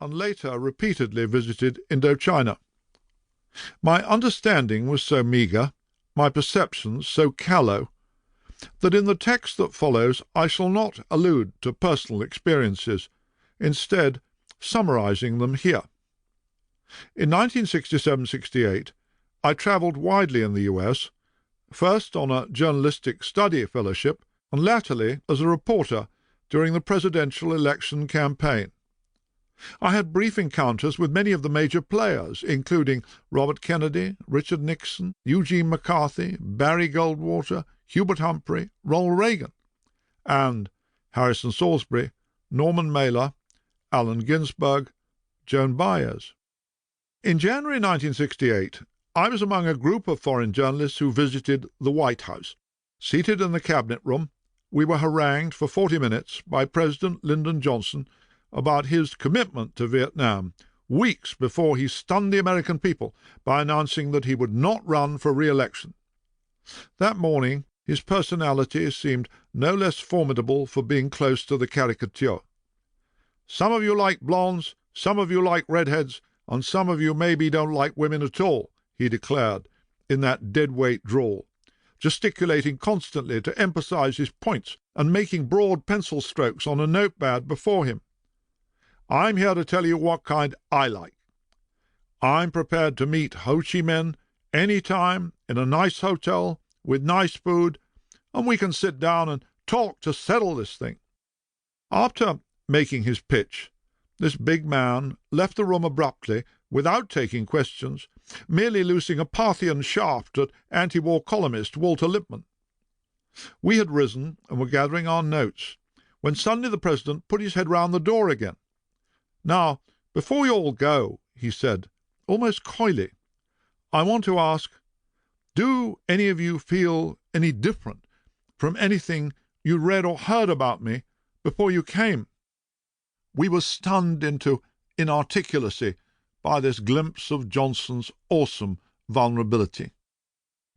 and later repeatedly visited Indochina. My understanding was so meagre, my perceptions so callow, that in the text that follows I shall not allude to personal experiences, instead summarizing them here. In 1967-68, I travelled widely in the US, first on a journalistic study fellowship, and latterly as a reporter during the presidential election campaign. I had brief encounters with many of the major players, including Robert Kennedy, Richard Nixon, Eugene McCarthy, Barry Goldwater, Hubert Humphrey, Ronald Reagan, and Harrison Salisbury, Norman Mailer, Allen Ginsberg, Joan Baez. In January 1968, I was among a group of foreign journalists who visited the White House. Seated in the cabinet room, we were harangued for 40 minutes by President Lyndon Johnson about his commitment to Vietnam, weeks before he stunned the American people by announcing that he would not run for re-election. That morning his personality seemed no less formidable for being close to the caricature. "Some of you like blondes, some of you like redheads, and some of you maybe don't like women at all," he declared in that dead-weight drawl, gesticulating constantly to emphasize his points and making broad pencil strokes on a notepad before him. "I'm here to tell you what kind I like. I'm prepared to meet Ho Chi Minhs any time in a nice hotel with nice food, and we can sit down and talk to settle this thing." After making his pitch, this big man left the room abruptly without taking questions, merely loosing a Parthian shaft at anti-war columnist Walter Lippmann. We had risen and were gathering our notes, when suddenly the President put his head round the door again. "Now, before you all go," he said, almost coyly, "I want to ask, do any of you feel any different from anything you read or heard about me before you came?" We were stunned into inarticulacy by this glimpse of Johnson's awesome vulnerability.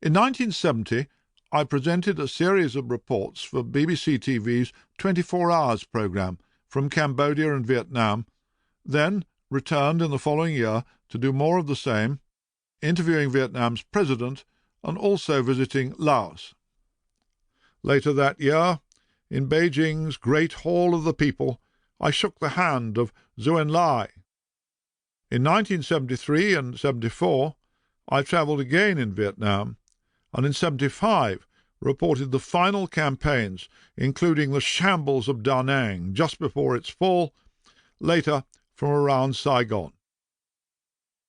In 1970, I presented a series of reports for BBC TV's 24 Hours programme from Cambodia and Vietnam, then returned in the following year to do more of the same, interviewing Vietnam's president and also visiting Laos. Later that year, in Beijing's Great Hall of the People, I shook the hand of Zhou Enlai. In 1973 and 74, I travelled again in Vietnam, and in 75 reported the final campaigns, including the shambles of Da Nang just before its fall, later from around Saigon.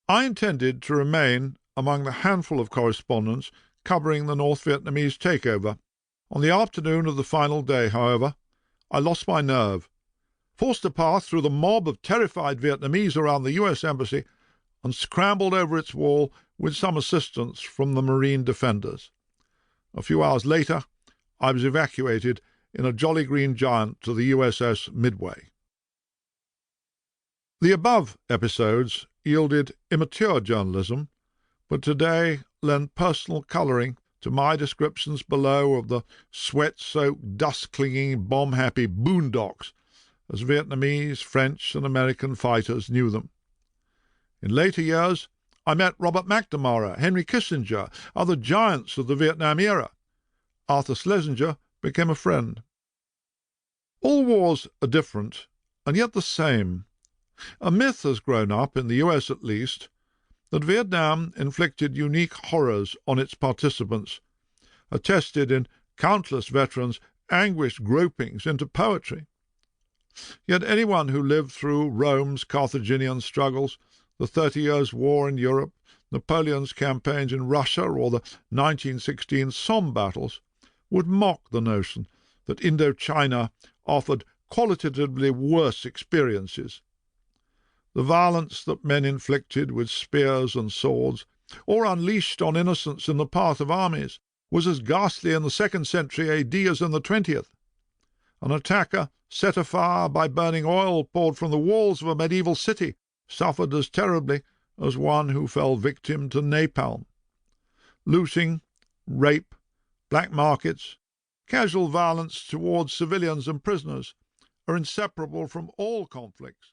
I intended to remain among the handful of correspondents covering the North Vietnamese takeover. On the afternoon of the final day, however, I lost my nerve, forced a path through the mob of terrified Vietnamese around the U.S. Embassy, and scrambled over its wall with some assistance from the Marine defenders. A few hours later, I was evacuated in a Jolly Green Giant to the USS Midway. The above episodes yielded immature journalism, but today lend personal colouring to my descriptions below of the sweat-soaked, dust-clinging, bomb-happy boondocks as Vietnamese, French, and American fighters knew them. In later years, I met Robert McNamara, Henry Kissinger, other giants of the Vietnam era. Arthur Schlesinger became a friend. All wars are different, and yet the same. A myth has grown up, in the US at least, that Vietnam inflicted unique horrors on its participants, attested in countless veterans' anguished gropings into poetry. Yet anyone who lived through Rome's Carthaginian struggles, the 30 Years' War in Europe, Napoleon's campaigns in Russia, or the 1916 Somme battles, would mock the notion that Indochina offered qualitatively worse experiences. The violence that men inflicted with spears and swords, or unleashed on innocents in the path of armies, was as ghastly in the 2nd century A.D. as in the 20th. An attacker, set afire by burning oil poured from the walls of a medieval city, suffered as terribly as one who fell victim to napalm. Looting, rape, black markets, casual violence towards civilians and prisoners are inseparable from all conflicts,